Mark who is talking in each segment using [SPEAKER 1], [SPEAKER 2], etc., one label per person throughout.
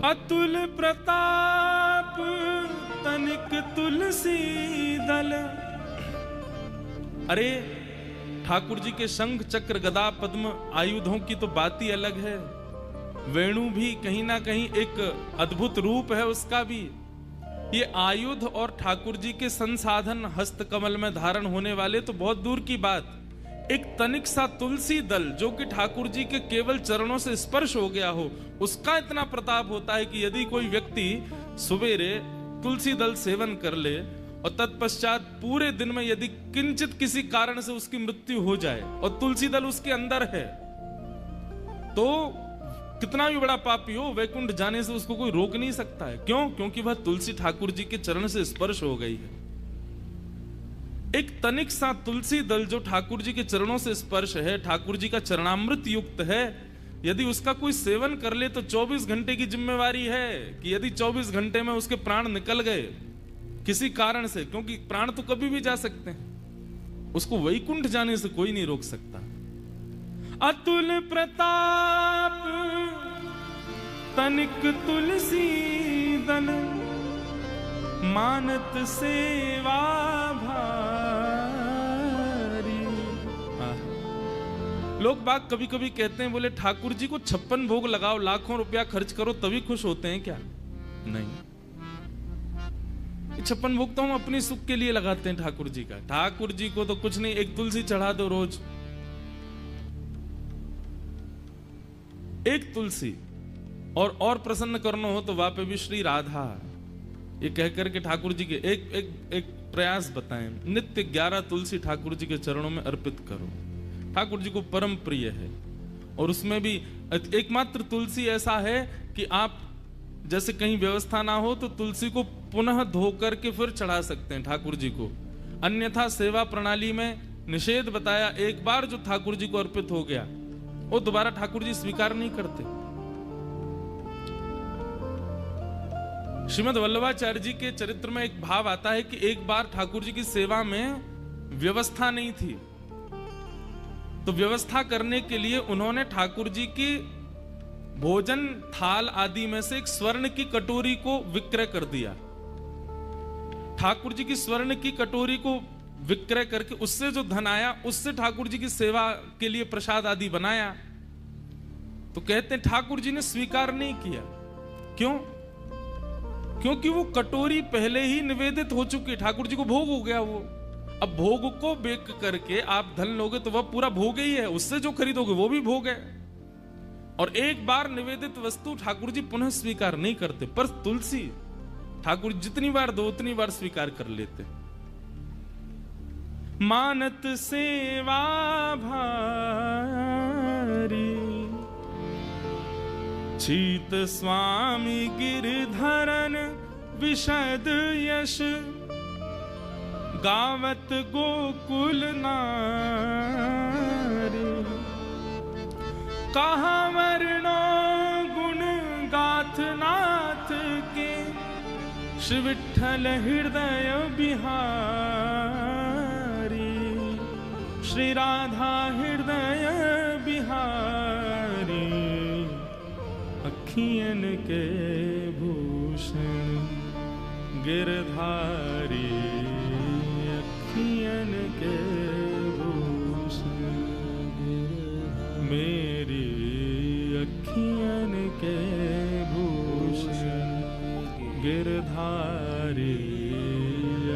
[SPEAKER 1] अतुल प्रताप तनिक तुलसी दल। अरे ठाकुर जी के शंख चक्र गदा पद्म आयुधों की तो बात ही अलग है। वेणु भी कहीं ना कहीं एक अद्भुत रूप है उसका भी। ये आयुध और ठाकुर जी के संसाधन हस्त कमल में धारण होने वाले तो बहुत दूर की बात, एक तनिक सा तुलसी दल जो कि ठाकुर जी के केवल चरणों से स्पर्श हो गया हो, उसका इतना प्रताप होता है कि यदि कोई व्यक्ति सवेरे तुलसी दल सेवन कर ले और तत्पश्चात पूरे दिन में यदि किंचित किसी कारण से उसकी मृत्यु हो जाए और तुलसी दल उसके अंदर है, तो कितना भी बड़ा पापी हो वैकुंठ जाने से उसको कोई रोक नहीं सकता है। क्यों? क्योंकि वह तुलसी ठाकुर जी के चरण से स्पर्श हो गई है। एक तनिक सा तुलसी दल जो ठाकुर जी के चरणों से स्पर्श है, ठाकुर जी का चरणामृत युक्त है, यदि उसका कोई सेवन कर ले तो 24 घंटे की जिम्मेवारी है कि यदि 24 घंटे में उसके प्राण निकल गए किसी कारण से, क्योंकि प्राण तो कभी भी जा सकते हैं, उसको वैकुंठ जाने से कोई नहीं रोक सकता। अतुल प्रताप तनिक तुलसी दल मानत सेवा भारी। लोग बाग कभी कभी कहते हैं, बोले ठाकुर जी को 56 भोग लगाओ, लाखों रुपया खर्च करो तभी खुश होते हैं क्या? नहीं, 56 भोग तो हम अपनी सुख के लिए लगाते हैं ठाकुर जी का। ठाकुर जी को तो कुछ नहीं, एक तुलसी चढ़ा दो रोज, एक तुलसी। और प्रसन्न करना हो तो वहां पे भी श्री राधा ये कहकर के ठाकुर जी के एक प्रयास बताएं, नित्य 11 तुलसी ठाकुर जी के चरणों में अर्पित करो। ठाकुर जी को परम प्रिय है। और उसमें भी एकमात्र तुलसी ऐसा है कि आप जैसे कहीं व्यवस्था ना हो तो तुलसी को पुनः धो करके फिर चढ़ा सकते हैं ठाकुर जी को, अन्यथा सेवा प्रणाली में निषेध बताया। एक बार जो ठाकुर जी को अर्पित हो गया वो दोबारा ठाकुर जी स्वीकार नहीं करते। श्रीमद् वल्लभाचार्य जी के चरित्र में एक भाव आता है कि एक बार ठाकुर जी की सेवा में व्यवस्था नहीं थी, तो व्यवस्था करने के लिए उन्होंने ठाकुर जी की भोजन थाल आदि में से एक स्वर्ण की कटोरी को विक्रय कर दिया। ठाकुर जी की स्वर्ण की कटोरी को विक्रय करके उससे जो धन आया उससे ठाकुर जी की सेवा के लिए प्रसाद आदि बनाया। तो कहते हैं ठाकुर जी ने स्वीकार नहीं किया। क्यों? क्योंकि वो कटोरी पहले ही निवेदित हो चुकी है, ठाकुर जी को भोग हो गया वो। अब भोग को बेक करके आप धन लोगे तो वह पूरा भोग ही है, उससे जो खरीदोगे वो भी भोग है। और एक बार निवेदित वस्तु ठाकुर जी पुनः स्वीकार नहीं करते, पर तुलसी ठाकुर जितनी बार दो उतनी बार स्वीकार कर लेते। मानत सेवा भारी चीत स्वामी गिरधरन विशद यश गावत गोकुल नारी। कहा वर्णो गुण गाथ नाथ के श्री विठ्ठल हृदय बिहारी। श्री राधा हृदय बिहारी अखियन के भूषण गिरधारी। अखियन के भूषण मेरी अखियन के भूषण गिरधारी।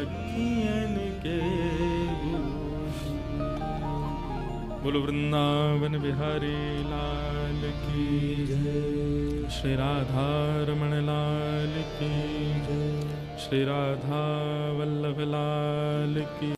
[SPEAKER 1] अखियन के भूषण। बोलो वृंदावन बिहारी लाल की जय। श्री राधा रमण लाल की जय। श्री राधा वल्लभ लाल की।